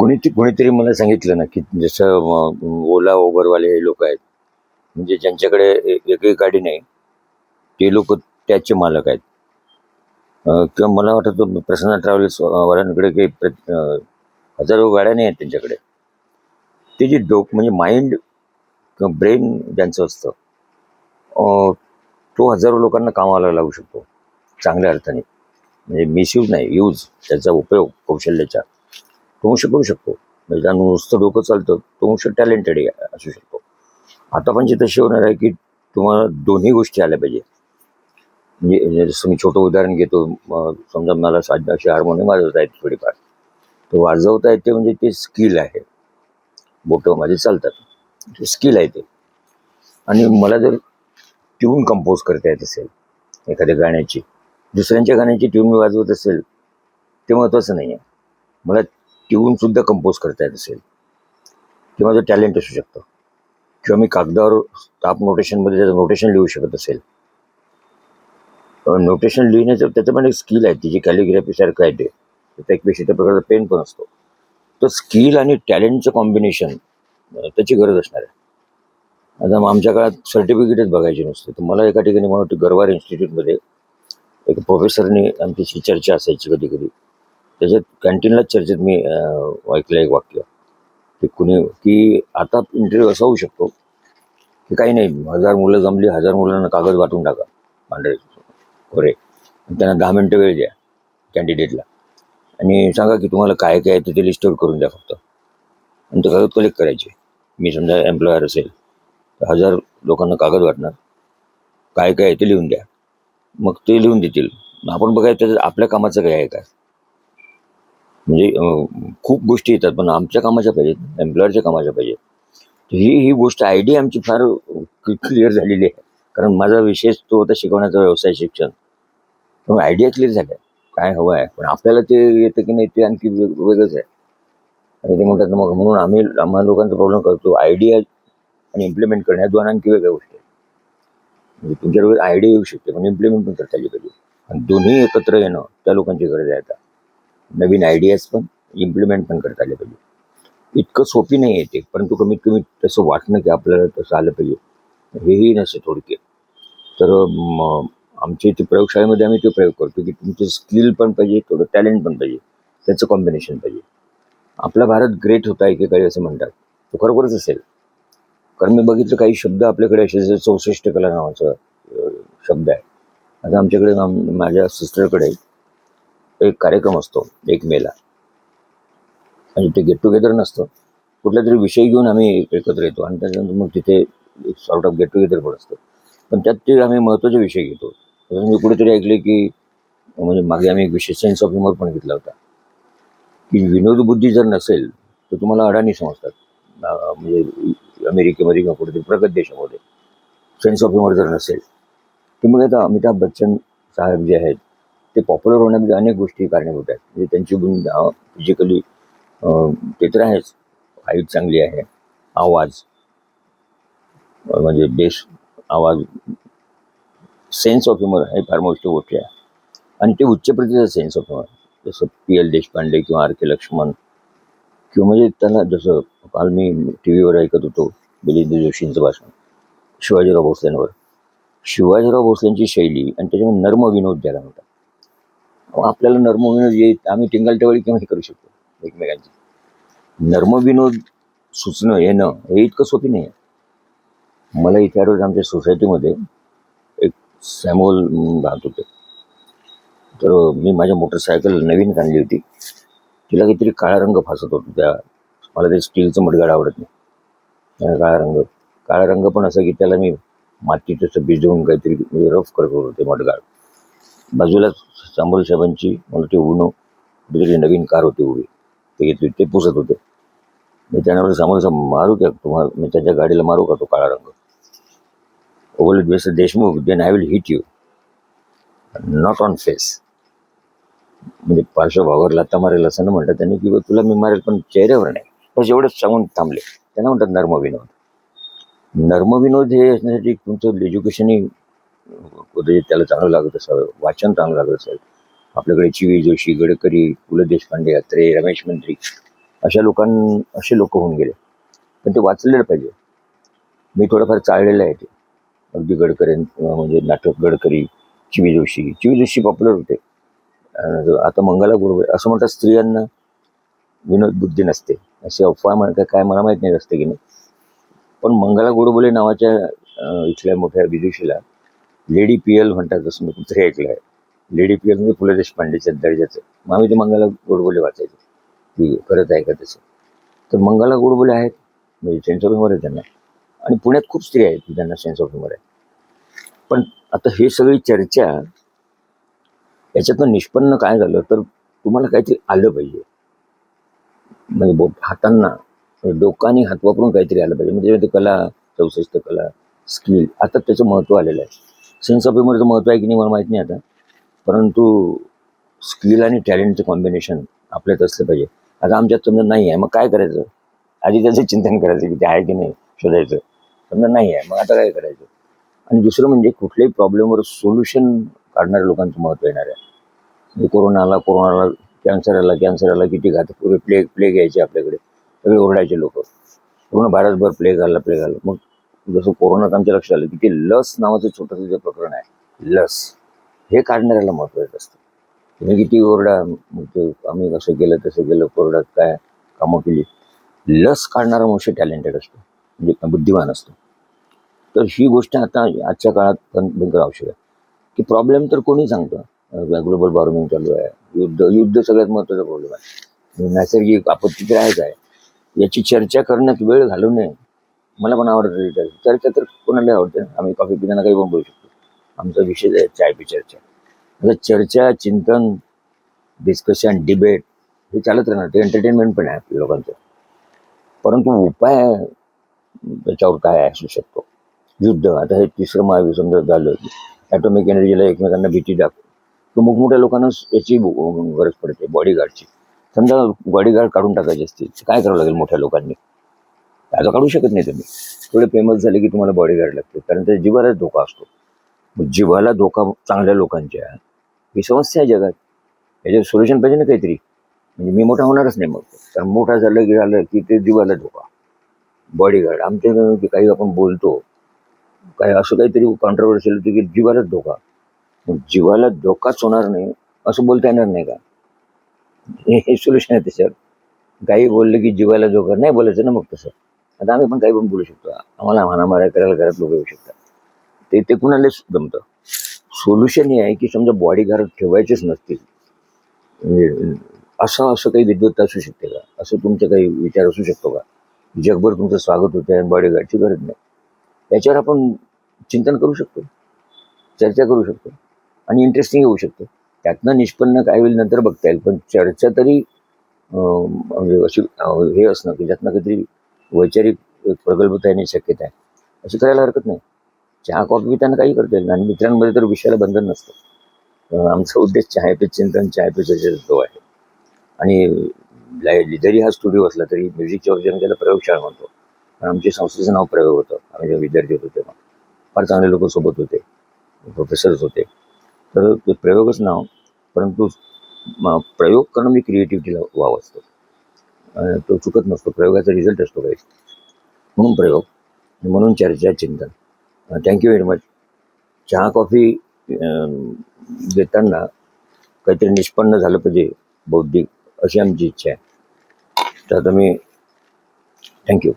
कोणीतरी मला सांगितलं ना, की जसं ओला, उबरवाले हे लोक आहेत, म्हणजे ज्यांच्याकडे एकही गाडी नाही, ते लोक त्याचे मालक आहेत. किंवा मला वाटतं प्रसन्न ट्रॅव्हल्स वाल्यांकडे काही हजारो गाड्या नाही आहेत त्यांच्याकडे. ते जे म्हणजे माइंड किंवा ब्रेन ज्यांचं असतं, तो हजारो लोकांना कामाला लावू शकतो चांगल्या अर्थाने. म्हणजे मिसयूज नाही, यूज, त्याचा उपयोग कौशल्याचा तो अंश करू शकतो. म्हणजे ज्या नुसतं डोकं चालतं तो अंश टॅलेंटेड असू शकतो. आता पण जे तशी होणार आहे की तुम्हाला दोन्ही गोष्टी आल्या पाहिजे. म्हणजे जसं मी छोटं उदाहरण घेतो, समजा मला अशी हार्मोनियम वाजवता येते थोडीफार, तो वाजवता येते म्हणजे ते स्किल आहे, बोटं माझे चालतात, ते स्किल आहे ते. आणि मला जर ट्यून कंपोज करता येत असेल एखाद्या गाण्याची, दुसऱ्यांच्या गाण्याची ट्यून मी वाजवत असेल, ते महत्त्वाचं नाही आहे. मला ट्यूनसुद्धा कंपोज करता येत असेल, ते माझं टॅलेंट असू शकतं. किंवा मी कागदावर स्टाफ नोटेशनमध्ये त्याचं नोटेशन लिहू शकत असेल, नोटेशन लिहिण्याचं त्याचं पण एक स्किल आहे, ती जी कॅलिग्राफीसारखं आहे ते, त्याचा एक विशिष्ट प्रकारचा पेन पण असतो. तर स्किल आणि टॅलेंटचं कॉम्बिनेशन त्याची गरज असणार आहे. आता मग आमच्या काळात सर्टिफिकेटच बघायचे नसते. तर मला एका ठिकाणी मला वाटतं गरवार इन्स्टिट्यूटमध्ये एक प्रोफेसरने आमच्याशी चर्चा असायची कधी कधी. त्याच्यात कॅन्टीनलाच चर्चेत मी ऐकलं एक वाक्य, की आता इंटरव्ह्यू असा होऊ शकतो की काही नाही, 1000 मुलं जमली, 1000 मुलांना कागद वाटून टाका पांढरे कोरे, त्यांना 10 मिनटं वेळ द्या कॅन्डिडेटला आणि सांगा की तुम्हाला काय काय आहे ते लिस्ट आउट करून द्या फक्त, आणि ते कागद कलेक्ट करायचे. मी समजा एम्प्लॉयर असेल तर 1000 लोकांना कागद वाटणार, काय काय आहे ते लिहून द्या. मग ते लिहून देतील, आपण बघायचं आपल्या कामाचं काय आहे काय. म्हणजे खूप गोष्टी येतात, पण आमच्या कामाच्या पाहिजेत, एम्प्लॉयरच्या कामाच्या पाहिजेत. ही गोष्ट आयडिया आमची फार क्लिअर झालेली आहे, कारण माझा विषय तो होता शिकवण्याचा व्यवसाय शिक्षण. त्यामुळे आयडिया क्लिअर झाल्या काय हवं आहे, पण आपल्याला ते येतं की नाही ते आणखी वेगळंच आहे. आणि ते म्हणतात मग, म्हणून आम्हाला लोकांचा प्रॉब्लेम करतो, आयडिया आणि इम्प्लिमेंट करणे या दोन आणखी वेगळ्या गोष्टी आहेत. म्हणजे तुमच्याकडे आयडिया येऊ शकते पण इम्प्लिमेंट पण करता आली पाहिजे, आणि दोन्ही एकत्र येणं त्या लोकांची गरज आहे. आता नवीन आयडियाज पण इम्प्लिमेंट पण करता आले पाहिजे. इतकं सोपी नाही येते, परंतु कमीत कमी तसं वाटणं की आपल्याला तसं आलं पाहिजे हेही नसते थोडक्यात. तर आमच्या इथे प्रयोगशाळेमध्ये आम्ही ते प्रयोग करतो की तुमचं स्किल पण पाहिजे, थोडं टॅलेंट पण पाहिजे, त्याचं कॉम्बिनेशन पाहिजे. आपला भारत ग्रेट होता एकेकाळी असं म्हणतात, तो खरोखरच असेल. कारण मी बघितलं काही शब्द आपल्याकडे असे, जसं 64 कला नावाचा शब्द आहे. आता आमच्याकडे माझ्या सिस्टरकडे एक कार्यक्रम असतो 1 मेला, आणि ते गेट टुगेदर नसतं, कुठला तरी विषय घेऊन आम्ही एकत्र येतो आणि त्याच्यानंतर मग तिथे एक सॉर्ट ऑफ गेट टुगेदर पण असतं. पण त्यात ते आम्ही महत्त्वाचे विषय घेतो. मी कुठेतरी ऐकले की, म्हणजे मागे आम्ही एक विषय सेन्स ऑफ ह्युमर पण घेतला होता, की विनोदबुद्धी जर नसेल तर तुम्हाला अडाणी समजतात. म्हणजे अमेरिकेमध्ये किंवा कुठेतरी प्रगत देशामध्ये सेन्स ऑफ ह्युमर जर नसेल, की मग आता अमिताभ बच्चन साहेब जे आहेत ते पॉप्युलर होण्यामध्ये अनेक गोष्टी कारणीभूत आहेत. म्हणजे त्यांची फिजिकली ते तर आहेच, हाईट चांगली आहे, आवाज म्हणजे बेस आवाज, सेन्स ऑफ ह्युमर हे फार मोठी गोष्ट आहे. आणि ते उच्च प्रतीचं सेन्स ऑफ ह्युमर, जसं PL देशपांडे किंवा RK लक्ष्मण, किंवा म्हणजे त्यांना जसं काल मी टी व्हीवर ऐकत होतो मिलिंद जोशींचं भाषण शिवाजीराव भोसलेंवर. शिवाजीराव भोसलेंची शैली आणि त्याच्यामध्ये नर्म विनोद ज्याला म्हणतात. आपल्याला नर्म विनोद येत, आम्ही टिंगलटवाळी केव्हा करू शकतो एकमेकांची. नर्म विनोद सुचणं येणं हे इतकं सोपी नाही आहे. मला इथे रोज आमच्या सोसायटीमध्ये एक सॅम्युअल राहत होते. तर मी माझ्या मोटरसायकल नवीन आणली होती, तिला काहीतरी काळा रंग फासत होतो. मला ते स्टीलचं मडगाड आवडत नाही, काळा रंग पण असं की त्याला मी मातीचं भिजवून काहीतरी म्हणजे रफ करत होतो ते मडगाड. बाजूला सांबोल साहेबांची मला ते उनो कुठेतरी नवीन कार होती उभी, ते घेतली, ते पुसत होते. मी त्यांना सांबोल साहेब मारू का तुम्हाला, मी त्यांच्या गाडीला मारू का तो काळा रंग. Old mister Deshmukh, then I will hit you not on face. म्हणजे पार्श्वभावावर लाथा मारेल असं न म्हणतात त्यांनी, की तुला मी मारेल पण चेहऱ्यावर नाही. बस एवढंच सांगून थांबले. त्यांना म्हणतात नर्म विनोद. नर्म विनोद हे असण्यासाठी तुमचं एज्युकेशनही त्याला चांगलं लागत असावं, वाचन चांगलं लागत असेल. आपल्याकडे चिवी जोशी, गडकरी, पु ल देशपांडे, अत्रे, रमेश मंत्री असे लोक होऊन गेले. पण ते वाचलेलं पाहिजे. मी थोडंफार चाललेलं आहे ते. अगदी गडकरी म्हणजे नाटक गडकरी, चिवी जोशी पॉप्युलर होते. आता मंगला गोडबोले असं म्हणतात स्त्रियांना विनोद बुद्धी नसते, अशी अफवा म्हणतात काय मला माहीत नाही असते की नाही. पण मंगला गोडबोले नावाच्या इथल्या मोठ्या विदुषीला लेडी पीएल म्हणतात, असं मी कुठे ऐकलं आहे. लेडी पीएल म्हणजे पु ल देशपांडेच्या दर्जाचं. मग आम्ही ते मंगला गोडबोले वाचायचे की करत आहे का तसं. तर मंगला गोडबोले आहेत, म्हणजे सेन्स ऑफ ह्युमर आहे त्यांना. आणि पुण्यात खूप स्त्री आहेत की त्यांना सेन्स ऑफ ह्युमर आहे. पण आता हे सगळी चर्चा याच्यातनं निष्पन्न काय झालं तर तुम्हाला काहीतरी आलं पाहिजे. म्हणजे हातांना डोकानी हात वापरून काहीतरी आलं पाहिजे. म्हणजे ते कला, 64 कला, स्किल, आता त्याचं महत्त्व आलेलं आहे. सेन्स ऑफ ह्युमरचं महत्त्व आहे की नाही मला माहीत नाही आता, परंतु स्किल आणि टॅलेंटचं कॉम्बिनेशन आपल्यात असलं पाहिजे. आता आमच्यात समजा नाही आहे, मग काय करायचं? आधी त्याचं चिंतन करायचं की ते आहे की नाही शोधायचं. समजा नाही आहे, मग आता काय करायचं? आणि दुसरं म्हणजे कुठल्याही प्रॉब्लेमवर सोल्युशन काढणाऱ्या लोकांचं महत्त्व येणार आहे. म्हणजे कोरोना आला, कॅन्सर आला, किती घातक. पूर्वी प्लेग यायचे आपल्याकडे, सगळे ओरडायचे लोक, पूर्ण भारतभर प्लेग आला. मग जसं कोरोनात आमच्या लक्षात आलं की ते लस नावाचं छोटंसं जे प्रकरण आहे, लस हे काढणाऱ्याला महत्त्व येत असतं. तुम्ही किती ओरडा, मग ते आम्ही कसं केलं तसं केलं, कोरडात काय कामं केली. लस काढणारा मनुष्य टॅलेंटेड असतो, म्हणजे बुद्धिमान असतो. तर ही गोष्ट आता आजच्या काळात भयंकर आवश्यक आहे की प्रॉब्लेम तर कोणी सांगतं. ग्लोबल वॉर्मिंग चालू आहे, युद्ध सगळ्यात महत्त्वाचा प्रॉब्लेम आहे. नैसर्गिक आपत्ती तर आहेच आहे. याची चर्चा करण्यात वेळ घालू नये. मला पण आवडतं चर्चा तर कोणाला आवडते. आम्ही कॉफी पिताना काही पण बोलू शकतो. आमचा विषय आहे चाय पे चर्चा. आता चर्चा, चिंतन, डिस्कशन, डिबेट हे चालत राहणार. ते एंटरटेनमेंट पण आहे आपल्या लोकांचं. परंतु उपाय त्याच्यावर काय असू शकतो? युद्ध, आता हे तिसरं महायुद्ध समजा झालं, ॲटॉमिक एनर्जीला एकमेकांना भीती दाखव, तर मोठमोठ्या लोकांना याची गरज पडते, बॉडीगार्डची. समजा बॉडीगार्ड काढून टाकायचे असतील तर काय करावं लागेल मोठ्या लोकांनी? आता काढू शकत नाही तुम्ही. थोडे फेमस झाले की तुम्हाला बॉडीगार्ड लागते, कारण त्या जीवालाच धोका असतो. मग जीवाला धोका चांगल्या लोकांच्या, ही समस्या आहे जगात. याच्यावर सोल्युशन पाहिजे ना काहीतरी. म्हणजे मी मोठा होणारच नाही मग, कारण मोठा झालं की ते जीवाला धोका. बॉडीगार्ड आमच्या काही आपण बोलतो काय असं काहीतरी कॉन्ट्रोवर्शियल होतं की जीवालाच धोका. मग जीवाला धोकाच होणार नाही असं बोलता येणार नाही का? हे सोल्युशन आहे त्याच्यावर. काही बोललं की जीवाला धोका नाही बोलायचं ना मग तसं. आता आम्ही पण काही पण बोलू शकतो, आम्हाला मारामाऱ्या करायला घरात लोक येऊ शकतात. ते कुणालाच जमतं. सोल्युशन हे आहे की समजा बॉडीगार्ड ठेवायचेच नसतील, म्हणजे असं काही विद्वत्ता असू शकते का? असं तुमचे काही विचार असू शकतो का? जगभर तुमचं स्वागत होतं आणि बॉडीगार्डची गरज नाही. याच्यावर आपण चिंतन करू शकतो, चर्चा करू शकतो आणि इंटरेस्टिंग होऊ शकतो. त्यातनं निष्पन्न काय होईल नंतर बघता येईल. पण चर्चा तरी म्हणजे अशी हे असणं की ज्यातनं काहीतरी वैचारिक प्रगल्भता येण्याची शक्यता आहे, अशी करायला हरकत नाही. चहा कॉफी पिताना काही करता येईल आणि मित्रांमध्ये तर विषयाला बंधन नसतं. आमचा उद्देश चाय पे चिंतन, चाय पे चर्चा जो आहे. आणि जरी हा स्टुडिओ असला तरी म्युझिकच्या वर्षाने त्याला प्रयोगशाळा म्हणतो. पण आमच्या संस्थेचं नाव प्रयोग होतं. आम्ही जेव्हा विद्यार्थी होतो तेव्हा फार चांगले लोक सोबत होते, प्रोफेसर्स होते. तर ते प्रयोगच नाव, परंतु प्रयोग करणं मी क्रिएटिव्हिटीला वाव असतो. तो चुकत नसतो, प्रयोगाचा रिझल्ट असतो काही. म्हणून प्रयोग, म्हणून चर्चा, चिंतन. Thank you very much. चहा कॉफी देताना काहीतरी निष्पन्न झालं पाहिजे बौद्धिक, अशी आमची इच्छा आहे. तर आता मी थँक्यू.